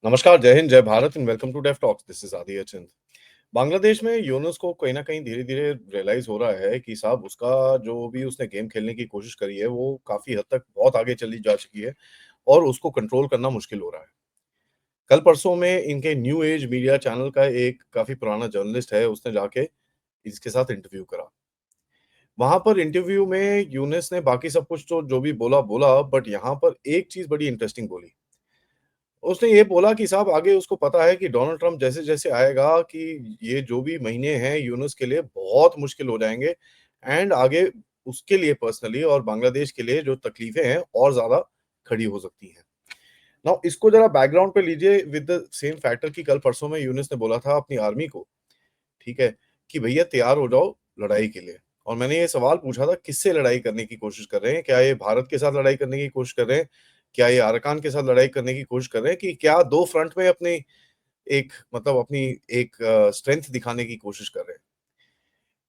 नमस्कार, जय हिंद, जय Bharat and welcome to Dave Talks. This is Aditya Chand. Bangladesh में यूनुस को कहीं न कहीं धीरे-धीरे रियलाइज़ हो रहा है कि साहब उसका जो भी उसने गेम खेलने की कोशिश करी है, वो काफ़ी हद तक बहुत आगे चली जा चुकी है और उसको कंट्रोल करना मुश्किल हो रहा है। कल-परसों में इनके न्यू एज मीडिया चैनल का एक काफ़ी पुराना जर्नलिस्ट है, उसने जाके इसके साथ इंटरव्यू करा। वहाँ पर इंटरव्यू में यूनुस ने बाकी सब कुछ तो जो भी बोला, बोला बट यहाँ पर एक चीज़ बड़ी इंटरेस्टिंग बोली। उसने ये बोला कि साहब आगे उसको पता है कि डोनाल्ड ट्रम्प जैसे-जैसे आएगा कि ये जो भी महीने हैं यूनुस के लिए बहुत मुश्किल हो जाएँगे एंड आगे उसके लिए पर्सनली और बांग्लादेश के लिए जो तकलीफ़ें हैं और ज़्यादा खड़ी हो सकती हैं। नाउ इसको ज़रा बैकग्राउंड पे लीजिए विद द सेम फैक्टर कि कल परसों में यूनुस ने बोला था अपनी आर्मी को, ठीक है, कि भैया तैयार हो जाओ लड़ाई के लिए। और मैंने ये सवाल पूछा था किससे लड़ाई करने की कोशिश कर रहे हैं? क्या ये भारत के साथ लड़ाई करने की कोशिश कर रहे हैं? क्या ये अराकान के साथ लड़ाई करने की कोशिश कर रहे हैं कि क्या 2 फ्रंट में अपनी एक मतलब अपनी एक स्ट्रेंथ दिखाने की कोशिश कर रहे हैं?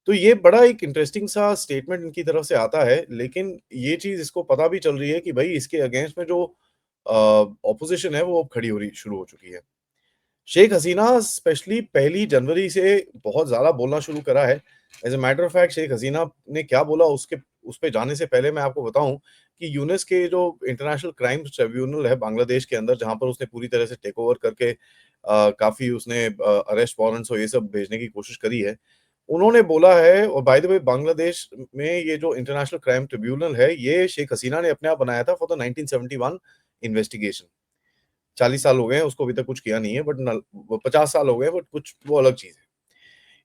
तो ये बड़ा एक इंटरेस्टिंग सा स्टेटमेंट इनकी तरफ से आता है, लेकिन ये चीज़ इसको पता भी चल रही है कि भई इसके अगेंस्ट में जो ऑपोज़िशन है वो अब खड़ी हो रही शुरू हो चुकी है। शेख हसीना स्पेशली पहली जनवरी से बहुत ज़्यादा बोलना शुरू करा है। As a matter of fact Sheikh Hasina ने क्या बोला उसके उस पे जाने से पहले मैं आपको बताऊँ कि यूनुस के जो इंटरनेशनल क्राइम्स ट्रिब्यूनल है बांग्लादेश के अंदर जहाँ पर उसने पूरी तरह से टेक ओवर करके काफ़ी उसने अरेस्ट वारंट्स और ये सब भेजने की कोशिश करी है। उन्होंने बोला है और बाय द वे बांग्लादेश में ये जो इंटरनेशनल क्राइम ट्रिब्यूनल है, ये शेख हसीना ने अपने आप बनाया था फॉर द 1971 इन्वेस्टिगेशन। 40 साल हो गए हैं, उसको अभी तक कुछ किया नहीं है बट नल वो 50 साल हो गए हैं बट कुछ वो अलग चीज़ है।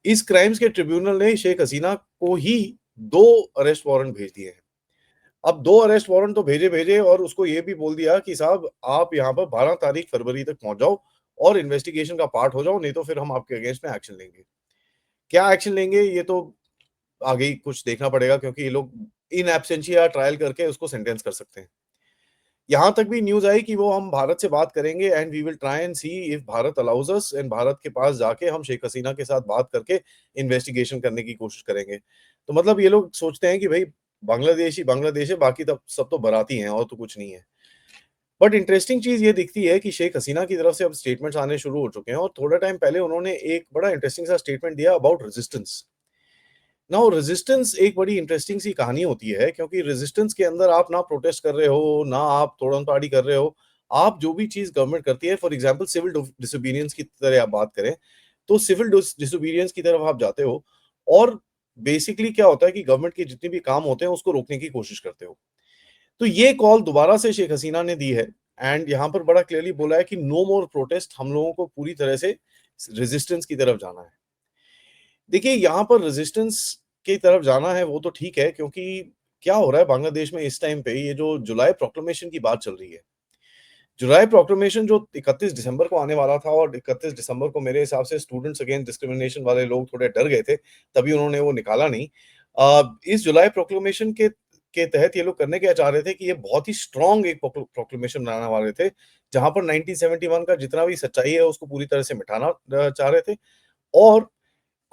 इस क्राइम्स के ट्रिब्यूनल ने शेख हसीना को ही 2 अरेस्ट वारंट भेज दिए हैं। अब 2 अरेस्ट वारंट तो भेजे-भेजे और उसको ये भी बोल दिया कि साहब आप यहाँ पर 12 तारीख फरवरी तक पहुँच जाओ और इन्वेस्टिगेशन का पार्ट हो जाओ, नहीं तो फिर हम आपके अगेंस्ट में एक्शन लेंगे। क्या एक्शन लेंगे ये तो आगे ही कुछ देखना पड़ेगा क्योंकि ये लोग इन एब्सेंटिया ट्रायल करके उसको सेंटेंस कर सकते हैं। यहाँ तक भी न्यूज़ आई कि वो हम भारत से बात करेंगे and we will try and see if Bharat allows us and Bharat के पास जाके हम शेख हसीना के साथ बात करके इन्वेस्टिगेशन करने की कोशिश करेंगे। तो मतलब ये लोग सोचते हैं कि भई बांग्लादेश ही बांग्लादेश है, बाकी तब सब तो बाराती हैं और तो कुछ नहीं है। बट इंटरेस्टिंग चीज़ ये दिखती है कि शेख हसीना की तरफ से अब स्टेटमेंट्स आने शुरू हो चुके हैं और थोड़ा टाइम पहले उन्होंने एक बड़ा इंटरेस्टिंग सा स्टेटमेंट दिया अबाउट रेजिस्टेंस। नाउ रेजिस्टेंस एक बड़ी इंटरेस्टिंग सी कहानी होती है क्योंकि रेजिस्टेंस के अंदर आप ना प्रोटेस्ट कर रहे हो, ना आप तोड़न-ताड़ी कर रहे हो। आप जो भी चीज़ गवर्नमेंट करती है फॉर एग्ज़ाम्पल सिविल डिसोबीडियंस की तरह आप बात करें, तो सिविल डिसोबीडियंस की तरफ आप जाते हो और बेसिकली क्या होता है कि गवर्नमेंट के जितने भी काम होते हैं उसको रोकने की कोशिश करते हो। तो ये कॉल दोबारा से शेख हसीना ने दी है एंड यहाँ पर बड़ा क्लियरली बोला है कि नो मोर प्रोटेस्ट हम लोगों को पूरी तरह से रेजिस्टेंस की तरफ जाना है। देखिए, यहाँ पर रेजिस्टेंस की तरफ जाना है वो तो ठीक है क्योंकि क्या हो रहा है बांग्लादेश में इस टाइम पे ये जो जुलाई प्रोक्लेमेशन की बात चल रही है। जुलाई प्रोक्लेमेशन जो 31 दिसंबर को आने वाला था और 31 दिसंबर को मेरे हिसाब से स्टूडेंट्स अगेंस्ट डिस्क्रिमिनेशन वाले लोग थोड़े डर गए थे, तभी उन्होंने वो निकाला नहीं। इस जुलाई प्रोक्लेमेशन के तहत ये लोग करने क्या चाह रहे थे कि ये बहुत ही स्ट्रॉन्ग एक प्रोक्लेमेशन बनाने वाले थे, जहाँ पर 1971 का जितना भी सच्चाई है उसको पूरी तरह से मिटाना चाह रहे थे और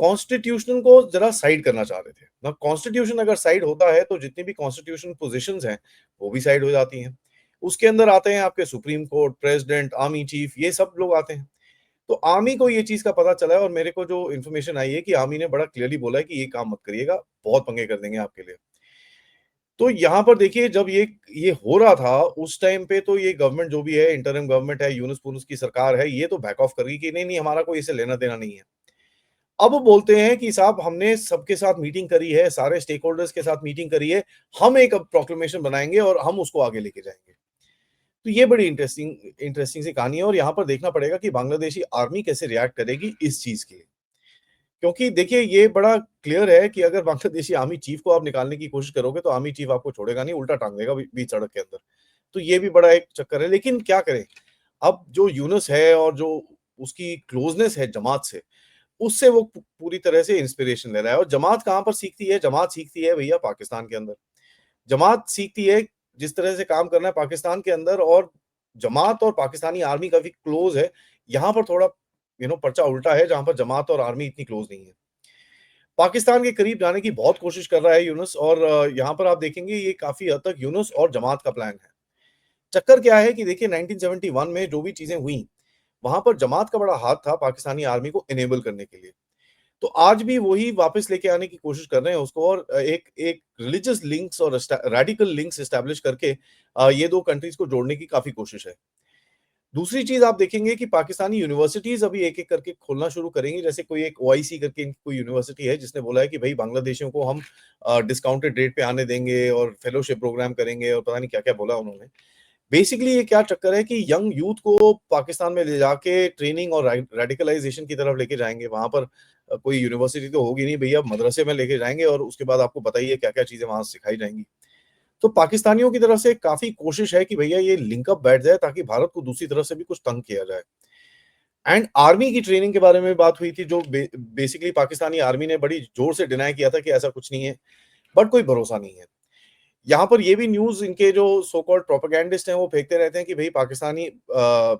कॉन्स्टिट्यूशन को ज़रा साइड करना चाह रहे थे। ना कॉन्स्टिट्यूशन अगर साइड होता है तो जितनी भी कॉन्स्टिट्यूशनल पोज़ीशंस हैं, वो भी साइड हो जाती हैं। उसके अंदर आते हैं आपके supreme court, president, army chief ये सब लोग आते हैं। तो आर्मी को ये चीज़ का पता चला है और मेरे को जो इन्फॉर्मेशन आई है कि आर्मी ने बड़ा क्लियरली बोला है कि ये काम मत करिएगा, बहुत पंगे कर देंगे आपके लिए। तो यहाँ पर देखिए जब ये हो रहा था उस टाइम पे तो ये गवर्नमेंट जो भी है इंटरिम गवर्नमेंट है, यूनुस-पूनुस की सरकार है, ये तो बैक ऑफ कर गई कि नहीं-नहीं हमारा कोई इससे लेना-देना नहीं है। अब वो बोलते हैं कि साहब हमने सबके साथ मीटिंग करी है, सारे स्टेक होल्डर्स के साथ मीटिंग करी है, हम एक अब प्रोक्लेमेशन बनाएँगे और हम उसको आगे लेके जाएँगे। तो ये बड़ी इंटरेस्टिंग इंटरेस्टिंग सी कहानी है और यहाँ पर देखना पड़ेगा कि बांग्लादेशी आर्मी कैसे रिएक्ट करेगी इस चीज़ के लिए। क्योंकि देखिए ये बड़ा क्लियर है कि अगर बांग्लादेशी आर्मी चीफ को आप निकालने की कोशिश करोगे तो आर्मी चीफ आपको छोड़ेगा नहीं, उल्टा टाँग देगा बीच सड़क के अंदर। तो ये भी बड़ा एक चक्कर है, लेकिन क्या करें? अब जो यूनुस है और जो उसकी क्लोज़नेस है जमात से, उससे वो पूरी तरह से इंस्पिरेशन ले रहा है और जमात कहाँ पर सीखती है? जमात सीखती है भैया पाकिस्तान के अंदर। जमात सीखती है जिस तरह से काम करना है पाकिस्तान के अंदर और जमात और पाकिस्तानी आर्मी काफ़ी क्लोज़ है। यहाँ पर थोड़ा पर्चा उल्टा है जहाँ पर जमात और आर्मी इतनी क्लोज़ नहीं है। पाकिस्तान के करीब जाने की बहुत कोशिश कर रहा है यूनुस और यहाँ पर आप देखेंगे ये काफ़ी हद तक यूनुस और जमात का प्लान है। चक्कर क्या है कि देखिए 1971 में जो भी चीज़ें हुई, वहाँ पर जमात का बड़ा हाथ था पाकिस्तानी आर्मी को इनेबल करने के लिए। तो आज भी वही वापस लेके आने की कोशिश कर रहे हैं उसको और एक एक रिलिजियस लिंक्स और रेडिकल लिंक्स एस्टैब्लिश करके ये 2 कंट्रीज़ को जोड़ने की काफ़ी कोशिश है। दूसरी चीज़ आप देखेंगे कि पाकिस्तानी यूनिवर्सिटीज़ अभी एक-एक करके खोलना शुरू करेंगी, जैसे कोई एक ओआईसी करके इनकी कोई यूनिवर्सिटी है जिसने बोला है कि भई बांग्लादेशियों को हम डिस्काउंटेड रेट पे आने देंगे और फेलोशिप प्रोग्राम करेंगे और पता नहीं क्या-क्या बोला उन्होंने। बेसिकली ये क्या चक्कर है कि यंग यूथ को पाकिस्तान में ले जाके ट्रेनिंग और रेडिकलाइजेशन की तरफ लेके जाएँगे। वहाँ पर कोई यूनिवर्सिटी तो होगी नहीं भैया, मदरसे में लेके जाएँगे और उसके बाद आपको पता ही है क्या-क्या चीज़ें वहाँ सिखाई जाएँगी। तो पाकिस्तानियों की तरफ से काफ़ी कोशिश है कि भैया ये लिंक अप बैठ जाए ताकि भारत को दूसरी तरफ से भी कुछ तंग किया जाए। एंड आर्मी की ट्रेनिंग के बारे में बात हुई थी जो बेसिकली पाकिस्तानी आर्मी ने बड़ी ज़ोर से डिनाई किया था कि ऐसा कुछ नहीं है, बट कोई भरोसा नहीं है। यहाँ पर ये भी न्यूज़ इनके जो सो कॉल्ड प्रोपेगेंडिस्ट हैं वो फेंकते रहते हैं कि भई पाकिस्तानी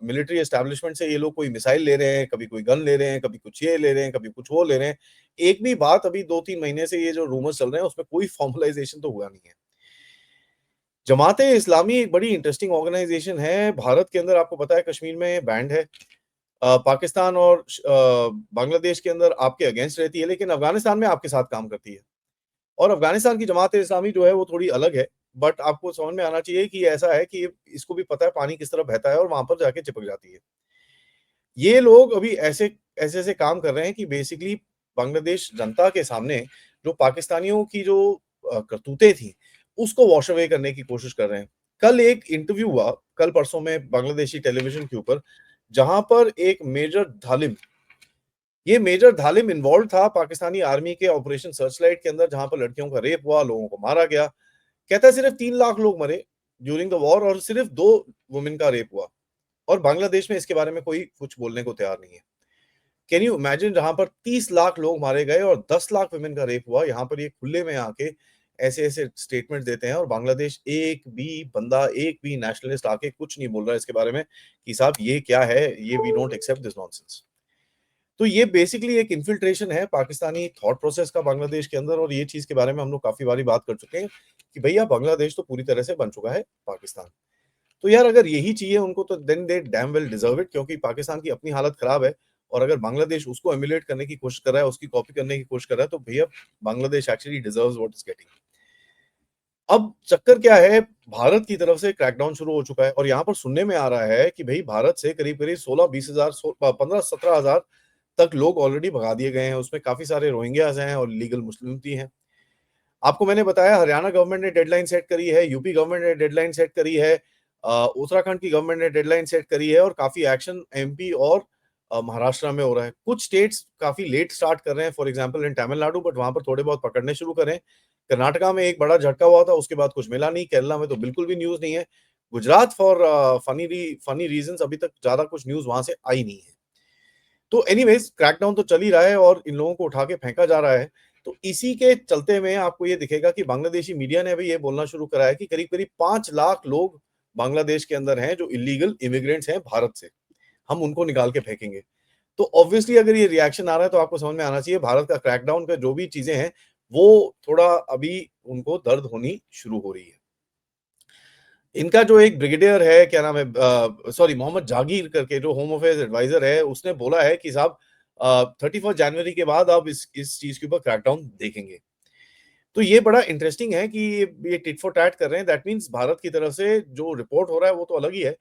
मिलिट्री एस्टैब्लिशमेंट से ये लोग कोई मिसाइल ले रहे हैं, कभी कोई गन ले रहे हैं, कभी कुछ ये ले रहे हैं, कभी कुछ वो ले रहे हैं। एक भी बात अभी 2-3 महीने से ये जो रूमर्स चल रहे हैं उसमें कोई फ़ॉर्मलाइज़ेशन तो हुआ नहीं है। जमात-ए-इस्लामी एक बड़ी इंटरेस्टिंग ऑर्गनाइज़ेशन है। भारत के अंदर आपको पता है कश्मीर में बैंड है। पाकिस्तान और बांग्लादेश के अंदर आपके अगेंस्ट रहती है, लेकिन अफ़गानिस्तान में आपके साथ काम करती है। और अफ़गानिस्तान की जमात-ए-इस्लामी जो है वो थोड़ी अलग है, बट आपको समझ में आना चाहिए कि ऐसा है कि इसको भी पता है पानी किस तरफ बहता है और वहाँ पर जाके चिपक जाती है। ये लोग अभी ऐसे-ऐसे काम कर रहे हैं कि बेसिकली बांग्लादेश जनता के सामने जो पाकिस्तानियों की जो करतूतें थी, उसको वॉश अवे करने की कोशिश कर रहे हैं। कल एक इंटरव्यू हुआ, कल-परसों में बांग्लादेशी टेलीविज़न के ऊपर, जहाँ पर एक मेजर धालिम इन्वॉल्वड था पाकिस्तानी आर्मी के ऑपरेशन सर्चलाइट के अंदर जहाँ पर लड़कियों का रेप हुआ, लोगों को मारा गया। कहता है सिर्फ 3 लाख लोग मरे ड्यूरिंग द वॉर और सिर्फ 2 वुमेन का रेप हुआ और बांग्लादेश में इसके बारे में कोई कुछ बोलने को तैयार नहीं है। कैन यू इमेजिन जहाँ पर 30 लाख लोग मारे गए और 10 लाख वुमेन का रेप हुआ, यहाँ पर ये खुले में आके ऐसे-ऐसे स्टेटमेंट देते हैं और बांग्लादेश एक भी बंदा, एक भी नेशनलिस्ट आके कुछ नहीं बोल रहा है इसके बारे में कि साहब ये क्या है? ये we don't accept this nonsense. तो ये बेसिकली एक इन्फिल्ट्रेशन है पाकिस्तानी थॉट प्रोसेस का बांग्लादेश के अंदर और ये चीज़ के बारे में हम लोग काफ़ी बारी बात कर चुके हैं कि भैया बांग्लादेश तो पूरी तरह से बन चुका है पाकिस्तान। तो यार अगर यही चाहिए उनको तो then they damn well deserve it क्योंकि पाकिस्तान की अपनी हालत खराब है और अगर बांग्लादेश उसको एमुलेट करने की कोशिश कर रहा है, उसकी कॉपी करने की कोशिश कर रहा है तो भैया Bangladesh actually deserves what is getting. अब चक्कर क्या है, भारत की तरफ से क्रैकडाउन शुरू हो चुका है और यहाँ पर सुनने में आ रहा है कि भई भारत से करीब-करीब 16-20 हज़ार 15-17 हज़ार तक लोग ऑलरेडी भगा दिए गए हैं, उसमें काफ़ी सारे रोहिंग्याज़ हैं और लीगल मुस्लिम भी हैं। आपको मैंने बताया हरियाणा गवर्नमेंट ने डेडलाइन सेट करी है, यूपी गवर्नमेंट ने डेडलाइन सेट करी है, उत्तराखंड की गवर्नमेंट ने डेडलाइन सेट करी है और काफ़ी एक्शन एमपी और महाराष्ट्र में हो रहा है। कुछ स्टेट्स काफ़ी लेट स्टार्ट कर रहे हैं, for example in Tamil Nadu but वहाँ पर थोड़े बहुत पकड़ने शुरू करें। कर्नाटका में एक बड़ा झटका हुआ था, उसके बाद कुछ मिला नहीं, केरला में तो बिल्कुल भी न्यूज़ नहीं है। गुजरात फॉर फनी रीज़न्स अभी तक ज़्यादा कुछ न्यूज़ वहाँ से आई नहीं है। तो एनीवेज़ क्रैकडाउन तो चल ही रहा है और इन लोगों को उठा के फेंका जा रहा है। तो इसी के चलते में आपको ये दिखेगा कि बांग्लादेशी मीडिया ने अभी ये बोलना शुरू करा है कि करीब-करीब 5 लाख लोग बांग्लादेश के अंदर हैं जो इल्लीगल इमिग्रेंट्स हैं भारत से। हम उनको निकाल के फेंकेंगे। तो ऑब्वियसली अगर ये रिएक्शन आ रहा है तो आपको समझ में आना चाहिए भारत का क्रैकडाउन पे जो भी चीज़ें हैं, वो थोड़ा अभी उनको दर्द होनी शुरू हो रही है। इनका जो एक ब्रिगेडियर है, क्या नाम है सॉरी मोहम्मद जागीर करके जो होम अफेयर्स एडवाइज़र है, उसने बोला है कि साहब 31 जनवरी के बाद आप इस चीज़ के ऊपर क्रैकडाउन देखेंगे। तो ये बड़ा इंटरेस्टिंग है कि ये टिट फॉर टैट कर रहे हैं, दैट मीन्स भारत की तरफ से जो रिपोर्ट हो रहा है, वो तो अलग ही है।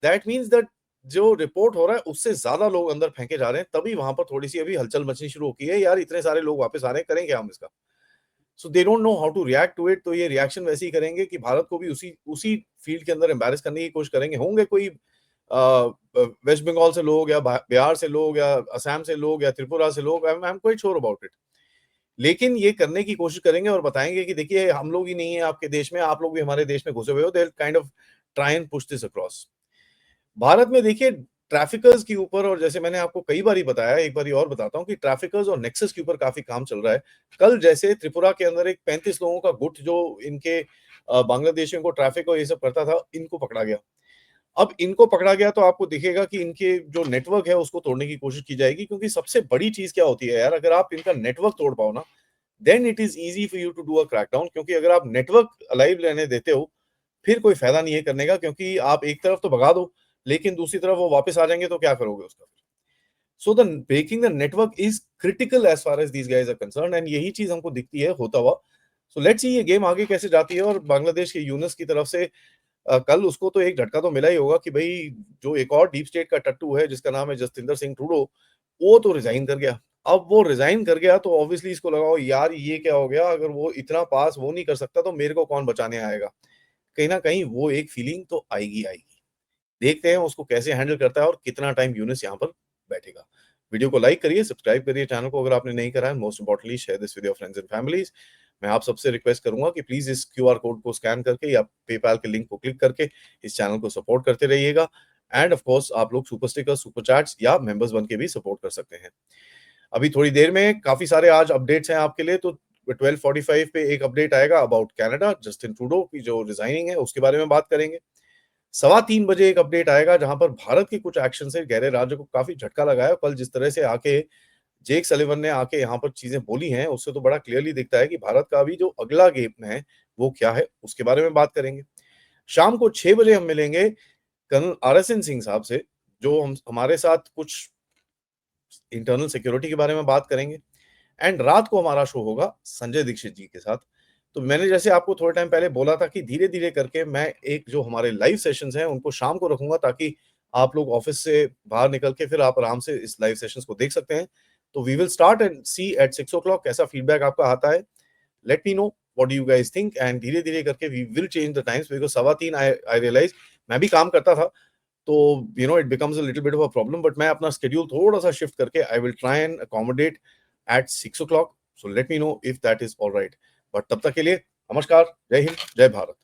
दैट मीन्स दैट जो रिपोर्ट हो रहा है, उससे ज़्यादा लोग अंदर फेंके जा रहे हैं, तभी वहाँ पर थोड़ी-सी अभी हलचल मचनी शुरू हो की है, यार इतने सारे लोग वापस आ रहे हैं, करें क्या हम इसका? So they don't know how to react to it तो ये रिएक्शन वैसे ही करेंगे कि भारत को भी उसी उसी फील्ड के अंदर एम्बैरेस करने की कोशिश करेंगे। होंगे कोई वेस्ट बंगाल से लोग या बिहार से लोग या असम से लोग या त्रिपुरा से लोग I am quite sure about it. लेकिन ये करने की कोशिश करेंगे और बताएँगे कि देखिए हम लोग ही नहीं है आपके देश में, आप लोग भी हमारे देश में घुसे हुए हो, they will kind of try and push this across. Bharat में देखिए ट्रैफिकर्स के ऊपर और जैसे मैंने आपको कई बारी बताया, एक बारी और बताता हूँ कि ट्रैफिकर्स और नेक्सस के ऊपर काफ़ी काम चल रहा है। कल जैसे त्रिपुरा के अंदर एक 35 लोगों का गुट जो इनके बांग्लादेशियों को ट्रैफिक और ये सब करता था, इनको पकड़ा गया। अब इनको पकड़ा गया तो आपको दिखेगा कि इनके जो नेटवर्क है उसको तोड़ने की कोशिश की जाएगी क्योंकि सबसे बड़ी चीज़ क्या होती है यार, अगर आप इनका नेटवर्क तोड़ पाओ ना, then it is easy for you to do a crackdown क्योंकि अगर आप नेटवर्क अलाइव रहने देते हो, फिर कोई फ़ायदा नहीं है करने का क्योंकि आप एक तरफ तो भगा दो, लेकिन दूसरी तरफ वो वापस आ जाएंगे तो क्या करोगे उसका? So the breaking the network is critical as far as these guys are concern, and यही चीज हमको दिखती है होता हुआ। सो लेट्स सी ये गेम आगे कैसे जाती है। और बांग्लादेश के यूनुस की तरफ से कल उसको तो एक झटका तो मिला ही होगा कि भाई जो एक और डीप स्टेट का टट्टू है जिसका नाम है जसतिंदर सिंह टूडो, वो तो रिजाइन कर गया। अब वो रिजाइन कर गया तो ऑब्वियसली इसको लगा हो यार ये क्या हो गया, अगर वो इतना पास वो नहीं कर सकता तो मेरे को कौन बचाने आएगा। कहीं ना कहीं वो एक फीलिंग तो आएगी आएगी। देखते हैं उसको कैसे हैंडल करता है और कितना टाइम यूनिस यहाँ पर बैठेगा। वीडियो को लाइक करिए, सब्सक्राइब करिए चैनल को अगर आपने नहीं करा है। Most importantly share this with your friends and families. मैं आप सबसे रिक्वेस्ट करूंगा कि प्लीज इस क्यूआर कोड को स्कैन करके या पेपाल के लिंक को क्लिक करके इस चैनल को सपोर्ट करते रहिएगा। एंड ऑफ कोर्स आप लोग सुपर स्टिकर, सुपर चैट्स या मेंबर्स बन के भी सपोर्ट कर सकते हैं। अभी थोड़ी देर में काफी सारे आज अपडेट्स हैं आपके लिए। तो 12:45 पे एक अपडेट आएगा अबाउट कनाडा, जस्टिन ट्रूडो की जो रिजाइनिंग है उसके बारे में बात करेंगे। 3:15 एक अपडेट आएगा जहां पर भारत के कुछ एक्शन से गहरे राज्य को काफी झटका लगा है। कल जिस तरह से आके जेक सलिवन ने आके यहाँ पर चीजें बोली हैं उससे तो बड़ा क्लियरली दिखता है कि भारत का अभी जो अगला गेम है वो क्या है, उसके बारे में बात करेंगे। शाम को 6 बजे हम मिलेंगे कर्नल RSN सिंह साहब से, जो हम हमारे साथ कुछ इंटरनल सिक्योरिटी के बारे में बात करेंगे। एंड रात को हमारा शो होगा संजय दीक्षित जी के साथ। तो मैंने जैसे आपको थोड़े टाइम पहले बोला था कि धीरे धीरे करके मैं एक जो हमारे लाइव सेशंस हैं उनको शाम को रखूंगा ताकि आप लोग ऑफिस से बाहर निकल के फिर आप आराम से इस लाइव सेशंस को देख सकते हैं। तो we will start and see at 6 o'clock। कैसा फीडबैक आपका आता है, let me know what do you guys think. And धीरे धीरे करके we will change the times because 3:15 I realise मैं भी काम करता था तो it becomes a little bit of a problem, but मैं अपना स्केड्यूल थोड़ा सा शिफ्ट करके I will try and accommodate at 6 o'clock। So late me know if that is all right. But तब तक के लिए नमस्कार, जय हिंद, जय भारत।